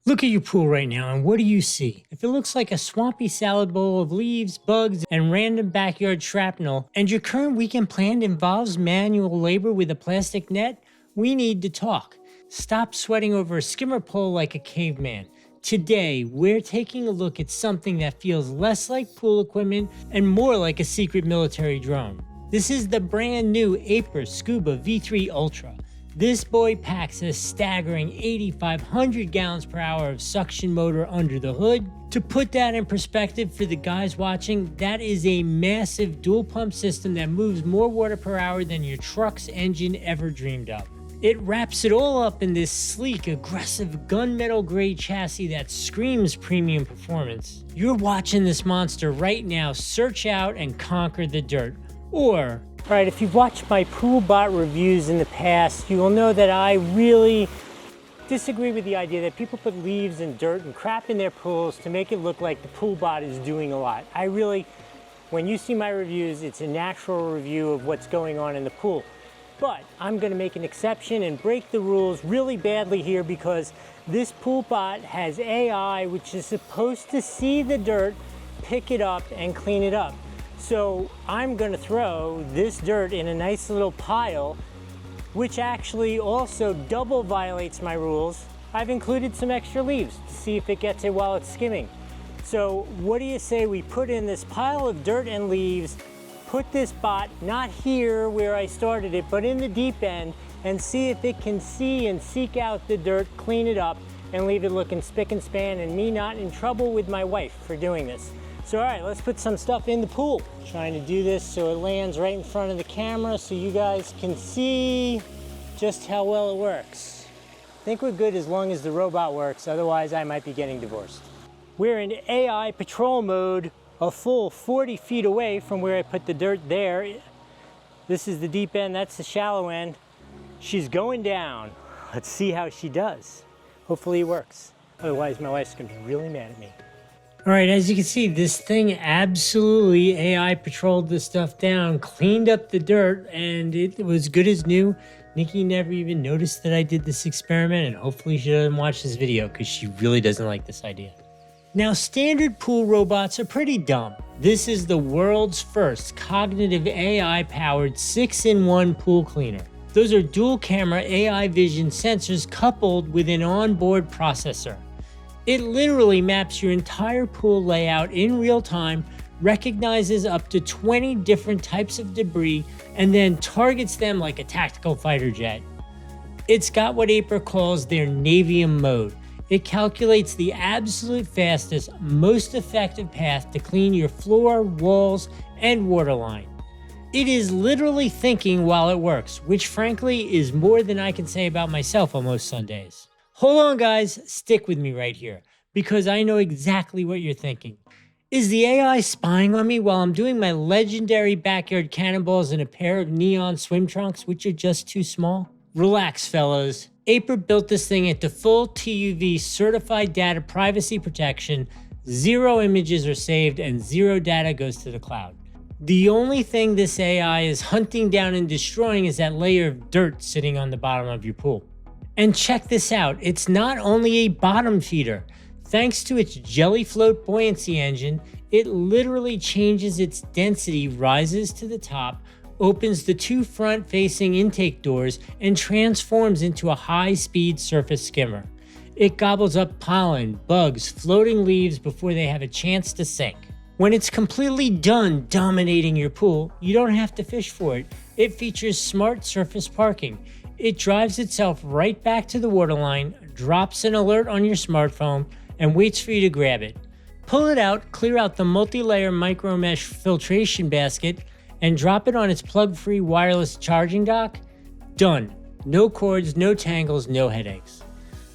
Look at your pool right now, and what do you see? If it looks like a swampy salad bowl of leaves, bugs, and random backyard shrapnel, and your current weekend plan involves manual labor with a plastic net, we need to talk. Stop sweating over a skimmer pole like a caveman. Today, we're taking a look at something that feels less like pool equipment and more like a secret military drone. This is the brand new Aiper Scuba V3 Ultra. This boy packs a staggering 8,500 gallons per hour of suction motor under the hood. To put that in perspective for the guys watching, that is a massive dual pump system that moves more water per hour than your truck's engine ever dreamed of. It wraps it all up in this sleek, aggressive gunmetal grade chassis that screams premium performance. You're watching this monster right now search out and conquer the dirt. Alright, if you've watched my pool bot reviews in the past, you will know that I really disagree with the idea that people put leaves and dirt and crap in their pools to make it look like the pool bot is doing a lot. When you see my reviews, it's a natural review of what's going on in the pool. But I'm going to make an exception and break the rules really badly here because this pool bot has AI which is supposed to see the dirt, pick it up, and clean it up. So I'm going to throw this dirt in a nice little pile, which actually also double violates my rules. I've included some extra leaves to see if it gets it while it's skimming. So what do you say we put in this pile of dirt and leaves, put this bot not here where I started it, but in the deep end, and see if it can see and seek out the dirt, clean it up, and leave it looking spick and span and me not in trouble with my wife for doing this. So all right, let's put some stuff in the pool. Trying to do this so it lands right in front of the camera so you guys can see just how well it works. I think we're good as long as the robot works, otherwise I might be getting divorced. We're in AI patrol mode, a full 40 feet away from where I put the dirt there. This is the deep end, that's the shallow end. She's going down. Let's see how she does. Hopefully it works. Otherwise my wife's gonna be really mad at me. All right, as you can see, this thing absolutely AI patrolled this stuff down, cleaned up the dirt, and it was good as new. Nikki never even noticed that I did this experiment, and hopefully she doesn't watch this video because she really doesn't like this idea. Now, standard pool robots are pretty dumb. This is the world's first cognitive AI-powered 6-in-1 pool cleaner. Those are dual camera AI vision sensors coupled with an onboard processor. It literally maps your entire pool layout in real time, recognizes up to 20 different types of debris, and then targets them like a tactical fighter jet. It's got what Aiper calls their Navium mode. It calculates the absolute fastest, most effective path to clean your floor, walls, and waterline. It is literally thinking while it works, which frankly is more than I can say about myself on most Sundays. Hold on guys, stick with me right here, because I know exactly what you're thinking. Is the AI spying on me while I'm doing my legendary backyard cannonballs in a pair of neon swim trunks, which are just too small? Relax fellows, Aiper built this thing into full TÜV certified data privacy protection, 0 images are saved and 0 data goes to the cloud. The only thing this AI is hunting down and destroying is that layer of dirt sitting on the bottom of your pool. And check this out, it's not only a bottom feeder. Thanks to its jelly float buoyancy engine, it literally changes its density, rises to the top, opens the 2 front-facing intake doors, and transforms into a high-speed surface skimmer. It gobbles up pollen, bugs, floating leaves before they have a chance to sink. When it's completely done dominating your pool, you don't have to fish for it. It features smart surface parking. It drives itself right back to the waterline, drops an alert on your smartphone, and waits for you to grab it. Pull it out, clear out the multi-layer micro mesh filtration basket, and drop it on its plug-free wireless charging dock. Done. No cords, no tangles, no headaches.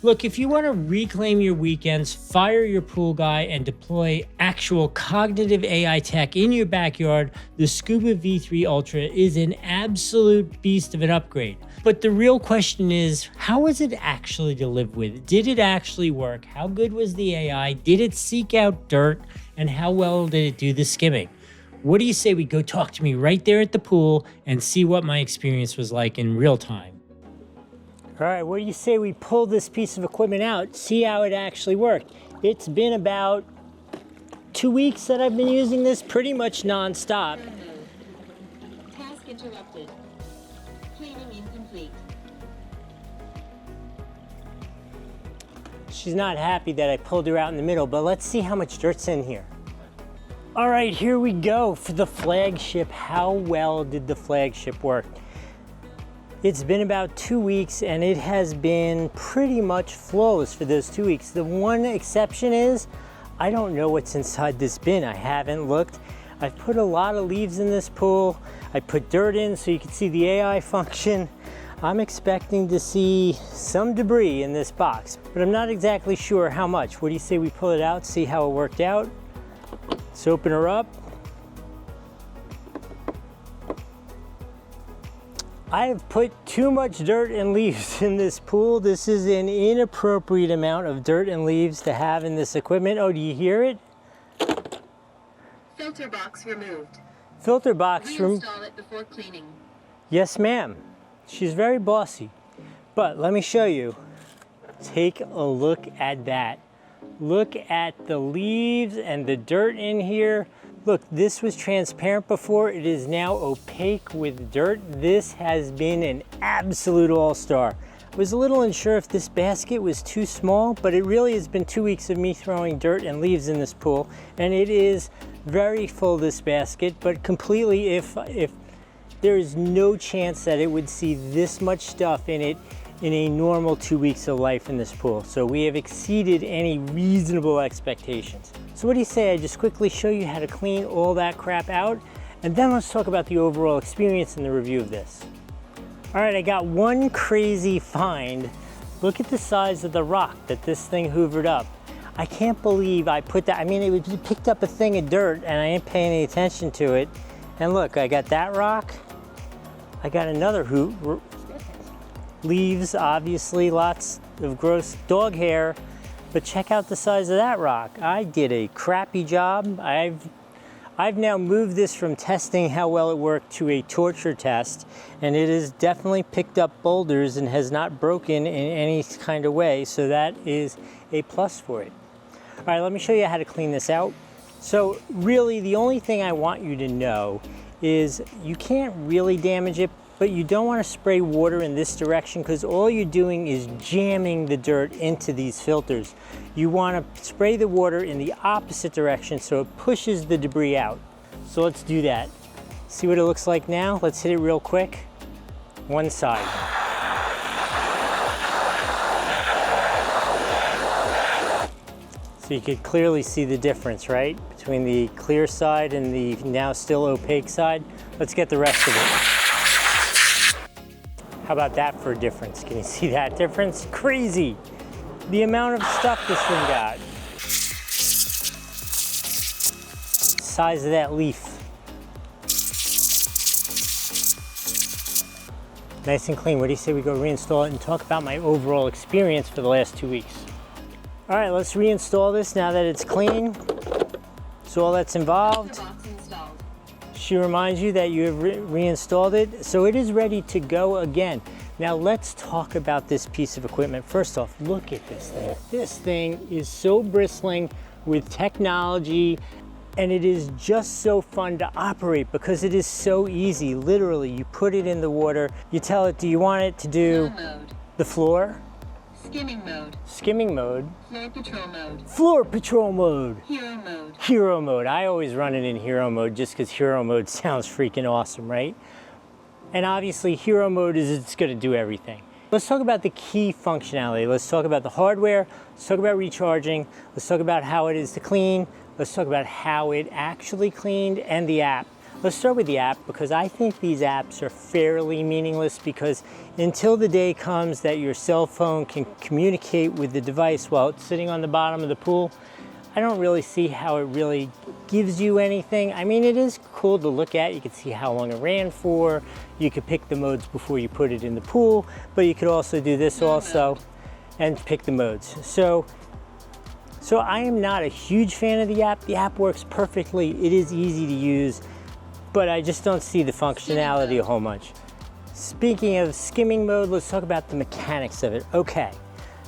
Look, if you want to reclaim your weekends, fire your pool guy, and deploy actual cognitive AI tech in your backyard, the Scuba V3 Ultra is an absolute beast of an upgrade. But the real question is, how was it actually to live with? Did it actually work? How good was the AI? Did it seek out dirt? And how well did it do the skimming? What do you say we go talk to me right there at the pool and see what my experience was like in real time? All right, what do you say we pull this piece of equipment out, see how it actually worked? It's been about 2 weeks that I've been using this pretty much non-stop. Task interrupted. Cleaning incomplete. She's not happy that I pulled her out in the middle, but let's see how much dirt's in here. All right, here we go for the flagship. How well did the flagship work? It's been about 2 weeks and it has been pretty much flawless for those 2 weeks. The one exception is, I don't know what's inside this bin. I haven't looked. I've put a lot of leaves in this pool. I put dirt in so you can see the AI function. I'm expecting to see some debris in this box, but I'm not exactly sure how much. What do you say we pull it out, see how it worked out? Let's open her up. I have put too much dirt and leaves in this pool. This is an inappropriate amount of dirt and leaves to have in this equipment. Oh, do you hear it? Filter box removed. Filter box removed. Reinstall it before cleaning. Yes, ma'am. She's very bossy. But let me show you. Take a look at that. Look at the leaves and the dirt in here. Look, this was transparent before. It is now opaque with dirt. This has been an absolute all-star. I was a little unsure if this basket was too small, but it really has been 2 weeks of me throwing dirt and leaves in this pool, and it is very full, this basket, but completely, if there is no chance that it would see this much stuff in it in a normal 2 weeks of life in this pool. So we have exceeded any reasonable expectations. So what do you say I just quickly show you how to clean all that crap out, and then let's talk about the overall experience and the review of this. All right, I got one crazy find. Look at the size of the rock that this thing hoovered up. I can't believe I put that, I mean, it picked up a thing of dirt and I didn't pay any attention to it. And look, I got that rock. I got another leaves, obviously, lots of gross dog hair, but check out the size of that rock. I did a crappy job. I've now moved this from testing how well it worked to a torture test, and it has definitely picked up boulders and has not broken in any kind of way, so that is a plus for it. All right, let me show you how to clean this out. So really, the only thing I want you to know is you can't really damage it, but you don't want to spray water in this direction because all you're doing is jamming the dirt into these filters. You want to spray the water in the opposite direction so it pushes the debris out. So let's do that. See what it looks like now? Let's hit it real quick. One side. So you can clearly see the difference, right? Between the clear side and the now still opaque side. Let's get the rest of it. How about that for a difference? Can you see that difference? Crazy! The amount of stuff this thing got. Size of that leaf. Nice and clean. What do you say we go reinstall it and talk about my overall experience for the last 2 weeks? All right, let's reinstall this now that it's clean. So all that's involved. She reminds you that you have reinstalled it, so it is ready to go again. Now let's talk about this piece of equipment. First off, look at this thing. This thing is so bristling with technology, and it is just so fun to operate because it is so easy. Literally, you put it in the water, you tell it, do you want it to do the floor? Skimming mode. Skimming mode. Floor patrol mode. Floor patrol mode. Hero mode. Hero mode. I always run it in hero mode just because hero mode sounds freaking awesome, right? And obviously hero mode is it's going to do everything. Let's talk about the key functionality. Let's talk about the hardware. Let's talk about recharging. Let's talk about how it is to clean. Let's talk about how it actually cleaned and the app. Let's start with the app because I think these apps are fairly meaningless because until the day comes that your cell phone can communicate with the device while it's sitting on the bottom of the pool, I don't really see how it really gives you anything. I mean, it is cool to look at. You can see how long it ran for. You could pick the modes before you put it in the pool, but you could also do this also and pick the modes. So I am not a huge fan of the app. The app works perfectly. It is easy to use, but I just don't see the functionality a whole much. Speaking of skimming mode, let's talk about the mechanics of it. Okay,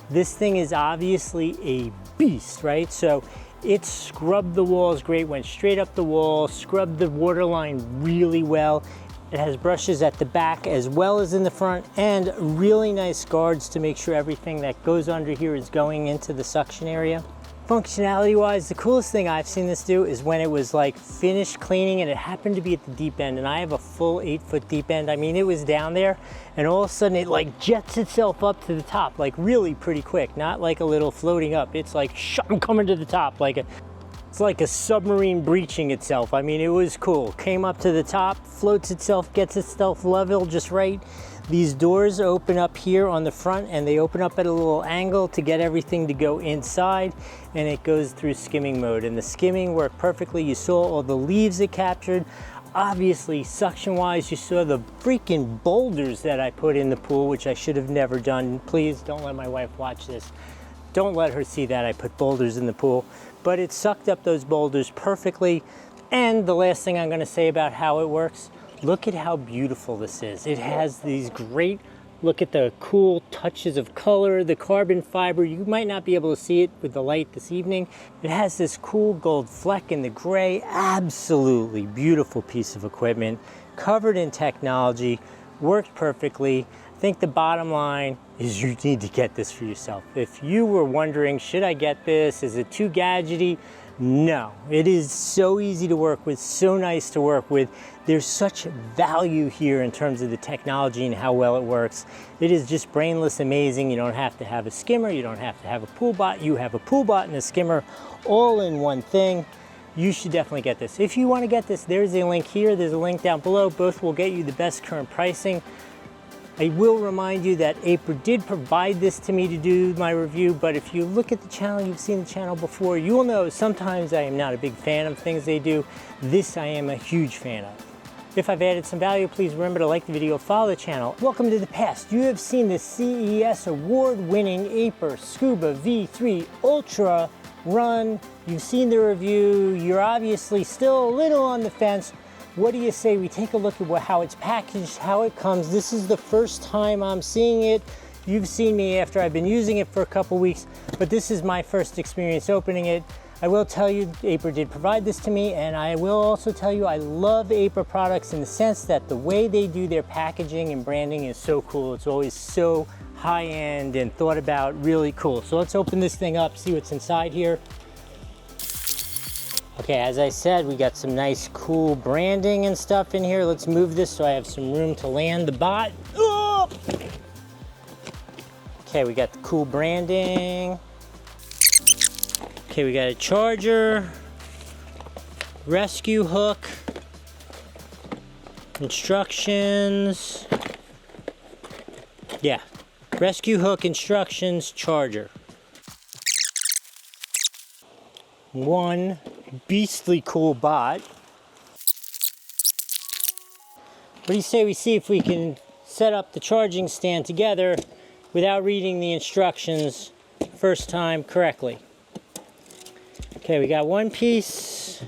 this thing is obviously a beast, right? So it scrubbed the walls great, went straight up the wall, scrubbed the waterline really well. It has brushes at the back as well as in the front, and really nice guards to make sure everything that goes under here is going into the suction area. Functionality wise, the coolest thing I've seen this do is when it was like finished cleaning and it happened to be at the deep end, and I have a full 8-foot deep end. I mean, it was down there and all of a sudden it like jets itself up to the top, like really pretty quick, not like a little floating up. It's like, I'm coming to the top, it's like a submarine breaching itself. I mean, it was cool. Came up to the top, floats itself, gets itself level just right. These doors open up here on the front and they open up at a little angle to get everything to go inside, and it goes through skimming mode. And the skimming worked perfectly. You saw all the leaves it captured. Obviously, suction-wise, you saw the freaking boulders that I put in the pool, which I should have never done. Please don't let my wife watch this. Don't let her see that I put boulders in the pool. But it sucked up those boulders perfectly. And the last thing I'm gonna say about how it works, look at how beautiful this is. It has these great, look at the cool touches of color, the carbon fiber. You might not be able to see it with the light this evening. It has this cool gold fleck in the gray. Absolutely beautiful piece of equipment, covered in technology, worked perfectly. I think the bottom line is you need to get this for yourself. If you were wondering, should I get this? Is it too gadgety? No, it is so easy to work with, so nice to work with. There's such value here in terms of the technology and how well it works. It is just brainless amazing. You don't have to have a skimmer, you don't have to have a pool bot. You have a pool bot and a skimmer all in one thing. You should definitely get this. If you want to get this, there's a link here, there's a link down below. Both will get you the best current pricing. I will remind you that Aiper did provide this to me to do my review, but if you look at the channel, you've seen the channel before, you will know sometimes I am not a big fan of things they do. This I am a huge fan of. If I've added some value, please remember to like the video, follow the channel. Welcome to the past. You have seen the CES award-winning Aiper Scuba V3 Ultra run. You've seen the review. You're obviously still a little on the fence. What do you say we take a look at how it's packaged, how it comes? This is the first time I'm seeing it. You've seen me after I've been using it for a couple weeks, but this is my first experience opening it. I will tell you, Aiper did provide this to me, and I will also tell you I love Aiper products in the sense that the way they do their packaging and branding is so cool. It's always so high-end and thought about, really cool. So let's open this thing up, see what's inside here. Okay, as I said, we got some nice cool branding and stuff in here. Let's move this so I have some room to land the bot. Oh! Okay, we got the cool branding. Okay, we got a charger, rescue hook, instructions. Yeah, rescue hook, instructions, charger. One beastly cool bot. What do you say we see if we can set up the charging stand together without reading the instructions first time correctly? Okay, we got one piece.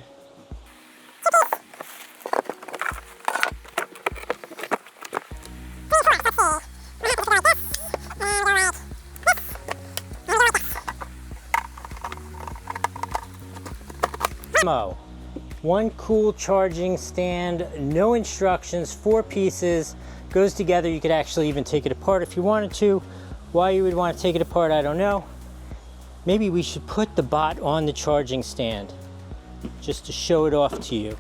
One cool charging stand, no instructions, 4 pieces, goes together. You could actually even take it apart if you wanted to. Why you would want to take it apart, I don't know. Maybe we should put the bot on the charging stand just to show it off to you.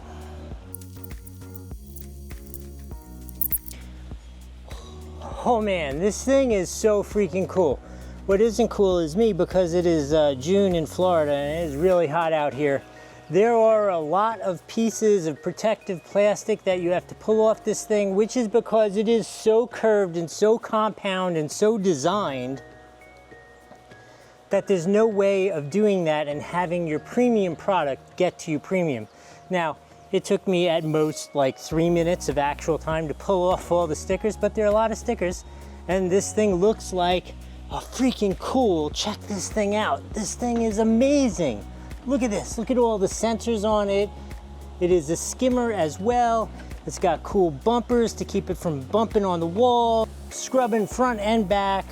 Oh man, this thing is so freaking cool. What isn't cool is me, because it is June in Florida and it is really hot out here. There are a lot of pieces of protective plastic that you have to pull off this thing, which is because it is so curved and so compound and so designed that there's no way of doing that and having your premium product get to you premium. Now, it took me at most like 3 minutes of actual time to pull off all the stickers, but there are a lot of stickers, and this thing looks like a freaking cool. Check this thing out. This thing is amazing. Look at this, look at all the sensors on it. It is a skimmer as well. It's got cool bumpers to keep it from bumping on the wall, scrubbing front and back.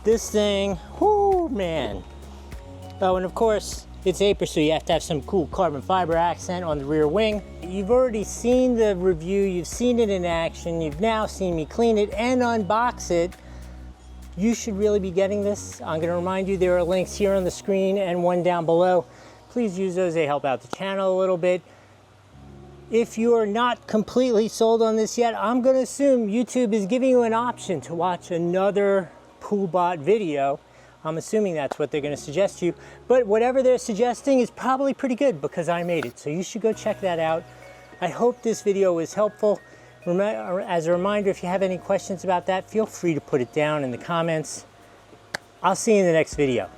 This thing, whoo, man. Oh, and of course, it's Aiper, so you have to have some cool carbon fiber accent on the rear wing. You've already seen the review, you've seen it in action, you've now seen me clean it and unbox it. You should really be getting this. I'm gonna remind you there are links here on the screen and one down below. Please use those, they help out the channel a little bit. If you're not completely sold on this yet, I'm gonna assume YouTube is giving you an option to watch another PoolBot video. I'm assuming that's what they're gonna suggest to you, but whatever they're suggesting is probably pretty good because I made it, so you should go check that out. I hope this video was helpful. As a reminder, if you have any questions about that, feel free to put it down in the comments. I'll see you in the next video.